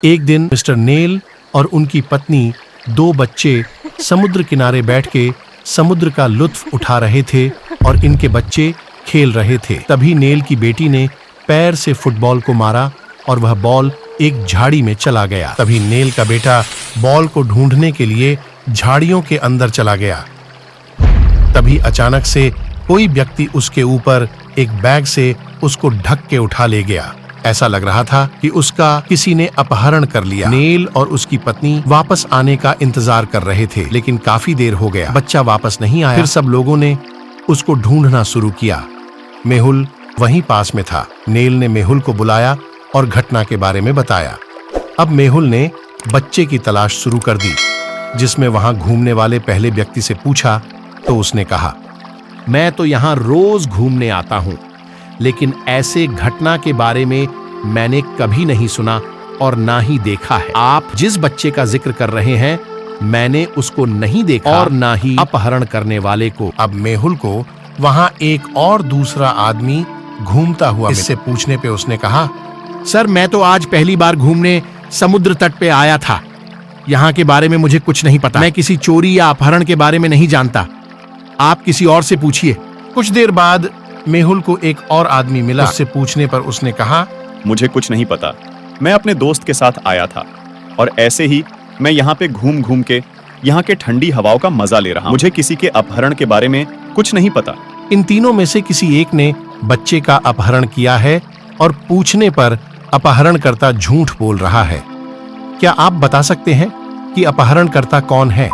एक दिन mister nail और उनकी पत्नी, दो बच्चे समुद्र किनारे बैठ के समुद्र का लुत्फ उठा रहे थे और इनके बच्चे खेल रहे थे। तभी नेल की बेटी ने पैर से फुटबॉल को मारा और वह बॉल एक झाड़ी में चला गया। तभी नेल का बेटा बॉल को ढूंढने के लिए झाड़ियों के अंदर चला गया। तभी अचानक से कोई व्यक्ति उसके ऊपर एक बैग से उसको ढक के उठा ले गया। ऐसा लग रहा था कि उसका किसी ने अपहरण कर लिया। नेल और उसकी पत्नी वापस आने का इंतजार कर रहे थे, लेकिन काफी देर हो गया, बच्चा वापस नहीं आया। फिर सब लोगों ने उसको ढूंढना शुरू किया। मेहुल वहीं पास में था। नेल ने मेहुल को बुलाया और घटना के बारे में बताया। अब मेहुल ने बच्चे की तलाश शुरू कर दी। जिसमें वहां घूमने वाले पहले व्यक्ति से पूछा तो उसने कहा, मैं तो यहाँ रोज घूमने आता हूँ, लेकिन ऐसे घटना के बारे में मैंने कभी नहीं सुना और ना ही देखा है। आप जिस बच्चे का जिक्र कर रहे हैं, मैंने उसको नहीं देखा और ना ही अपहरण करने वाले को। अब मेहुल को वहां एक और दूसरा आदमी घूमता हुआ इससे पूछने पे उसने कहा, सर मैं तो आज पहली बार घूमने समुद्र तट पे आया था। यहाँ के बारे में मुझे कुछ नहीं पता। मैं किसी चोरी या अपहरण के बारे में नहीं जानता। आप किसी और से पूछिए। कुछ देर बाद मेहुल को एक और आदमी मिला। उससे पूछने पर उसने कहा, मुझे कुछ नहीं पता। मैं अपने दोस्त के साथ आया था और ऐसे ही मैं यहाँ पे घूम घूम के यहाँ के ठंडी हवाओं का मजा ले रहा हूँ। मुझे किसी के अपहरण के बारे में कुछ नहीं पता। इन तीनों में से किसी एक ने बच्चे का अपहरण किया है और पूछने पर अपहरणकर्ता झूठ बोल रहा है। क्या आप बता सकते हैं कि अपहरणकर्ता कौन है?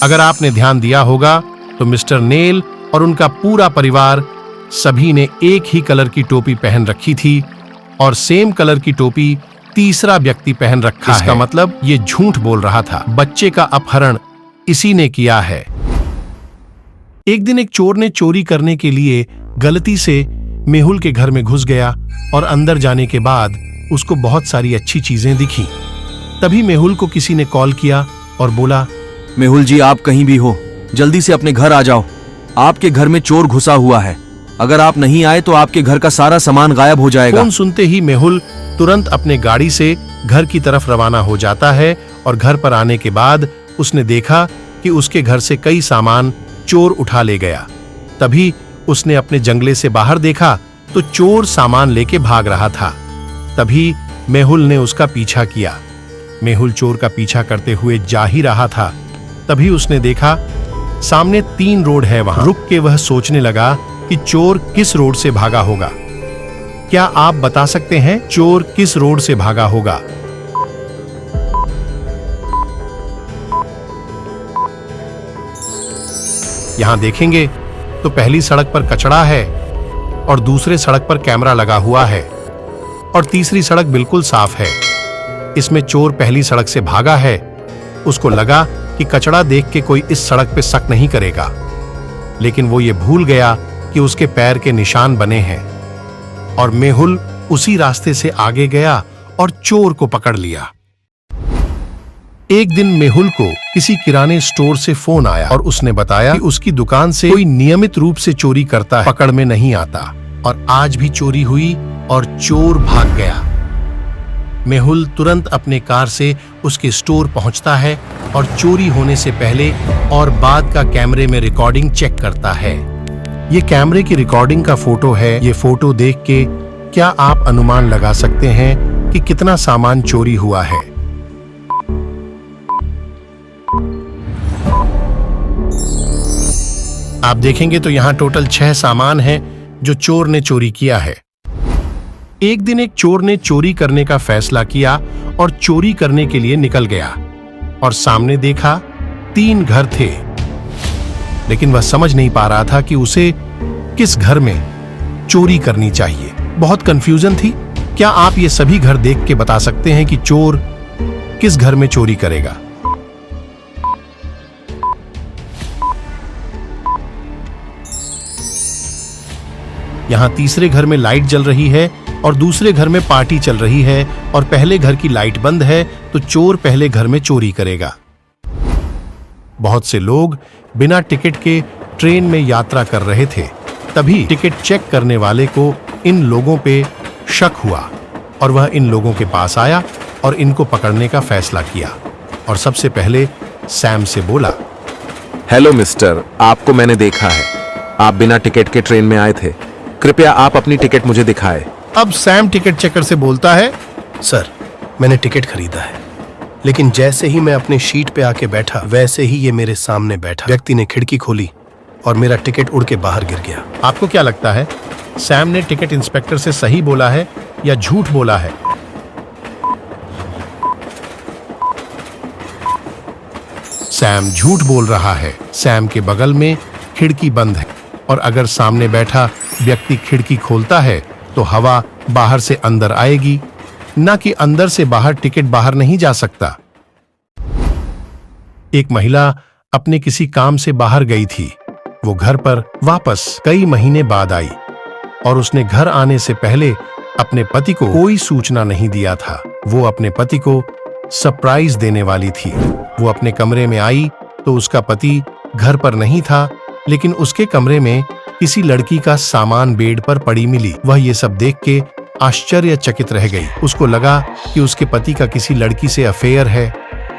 अगर आपने ध्यान दिया होगा तो मिस्टर नेल और उनका पूरा परिवार सभी ने एक ही कलर की टोपी पहन रखी थी और सेम कलर की टोपी तीसरा व्यक्ति पहन रखा है। इसका मतलब ये झूठ बोल रहा था। बच्चे का अपहरण इसी ने किया है। एक दिन एक चोर ने चोरी करने के लिए गलती से मेहुल के घर में घुस गया और अंदर जाने के बाद उसको बहुत सारी अच्छी चीजें दिखी। तभी मेहुल को किसी ने कॉल किया और बोला, मेहुल जी आप कहीं भी हो, जल्दी से अपने घर आ जाओ। आपके घर में चोर घुसा हुआ है। अगर आप नहीं आए तो आपके घर का सारा सामान गायब हो जाएगा। फोन सुनते ही मेहुल तुरंत अपने गाड़ी से घर की तरफ रवाना हो जाता है और घर पर आने के बाद उसने देखा कि उसके घर से कई सामान चोर उठा ले गया। तभी उसने अपने जंगले से बाहर देखा तो चोर सामान लेके भाग रहा था। तभी मेहुल ने उसका पीछा किया। मेहुल चोर का पीछा करते हुए जा ही रहा था। तभी उसने देखा सामने 3 रोड है। वहां रुक के वह सोचने लगा कि चोर किस रोड से भागा होगा। क्या आप बता सकते हैं चोर किस रोड से भागा होगा? यहां देखेंगे तो पहली सड़क पर कचरा है और दूसरे सड़क पर कैमरा लगा हुआ है और तीसरी सड़क बिल्कुल साफ है। इसमें चोर पहली सड़क से भागा है। उसको लगा कि कचरा देख के कोई इस सड़क पे शक नहीं करेगा, लेकिन वो ये भूल गया कि उसके पैर के निशान बने हैं और मेहुल उसी रास्ते से आगे गया और चोर को पकड़ लिया। एक दिन मेहुल को किसी किराने स्टोर से फोन आया और उसने बताया कि उसकी दुकान से कोई नियमित रूप से चोरी करता है, पकड़ में नहीं आता और आज भी चोरी हुई और चोर भाग गया। मेहुल तुरंत अपने कार से उसके स्टोर पहुंचता है और चोरी होने से पहले और बाद का कैमरे में रिकॉर्डिंग चेक करता है। ये कैमरे की रिकॉर्डिंग का फोटो है। ये फोटो देख के क्या आप अनुमान लगा सकते हैं कि कितना सामान चोरी हुआ है? आप देखेंगे तो यहाँ टोटल 6 सामान हैं जो चोर ने चोरी किया है। एक दिन एक चोर ने चोरी करने का फैसला किया और चोरी करने के लिए निकल गया और सामने देखा 3 घर थे, लेकिन वह समझ नहीं पा रहा था कि उसे किस घर में चोरी करनी चाहिए। बहुत कंफ्यूजन थी। क्या आप ये सभी घर देख के बता सकते हैं कि चोर किस घर में चोरी करेगा? यहाँ तीसरे घर में लाइट जल रही है और दूसरे घर में पार्टी चल रही है और पहले घर की लाइट बंद है, तो चोर पहले घर में चोरी करेगा। बहुत से लोग बिना टिकट के ट्रेन में यात्रा कर रहे थे। तभी टिकट चेक करने वाले को इन लोगों पे शक हुआ और वह इन लोगों के पास आया और इनको पकड़ने का फैसला किया और सबसे पहले सैम से बोला, हेलो मिस्टर, आपको मैंने देखा है। आप बिना टिकट के ट्रेन में आए थे। कृपया आप अपनी टिकट मुझे दिखाएं। अब सैम टिकट चेकर से बोलता है, सर, मैंने टिकट खरीदा है, लेकिन जैसे ही मैं अपने शीट पे आके बैठा वैसे ही ये मेरे सामने बैठा व्यक्ति ने खिड़की खोली और मेरा टिकट उड़ के बाहर गिर गया। आपको क्या लगता है सैम ने टिकट इंस्पेक्टर से सही बोला है या झूठ बोला है? सैम झूठ बोल रहा है। सैम के बगल में खिड़की बंद है और अगर सामने बैठा व्यक्ति खिड़की खोलता है तो हवा बाहर से अंदर आएगी, ना कि अंदर से बाहर। टिकट बाहर नहीं जा सकता। एक महिला अपने किसी काम से बाहर गई थी। वो घर पर वापस कई महीने बाद आई और उसने घर आने से पहले अपने पति को कोई सूचना नहीं दिया था। वो अपने पति को सरप्राइज देने वाली थी। वो अपने कमरे में आई तो उसका पति घर पर नहीं था, लेकिन उसके कमरे में किसी लड़की का सामान बेड पर पड़ी मिली। वह ये सब देख के आश्चर्यचकित रह गई। उसको लगा कि उसके पति का किसी लड़की से अफेयर है।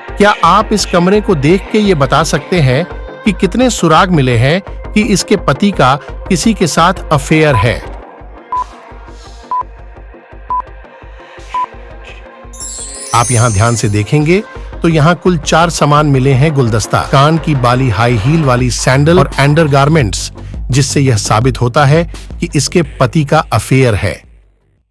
क्या आप इस कमरे को देख के ये बता सकते हैं कि कितने सुराग मिले हैं कि इसके पति का किसी के साथ अफेयर है? आप यहां ध्यान से देखेंगे तो यहां कुल 4 सामान मिले हैं। गुलदस्ता, कान की बाली, हाई हील वाली सैंडल और अंडरगारमेंट्स, जिससे यह साबित होता है कि इसके पति का अफेयर है।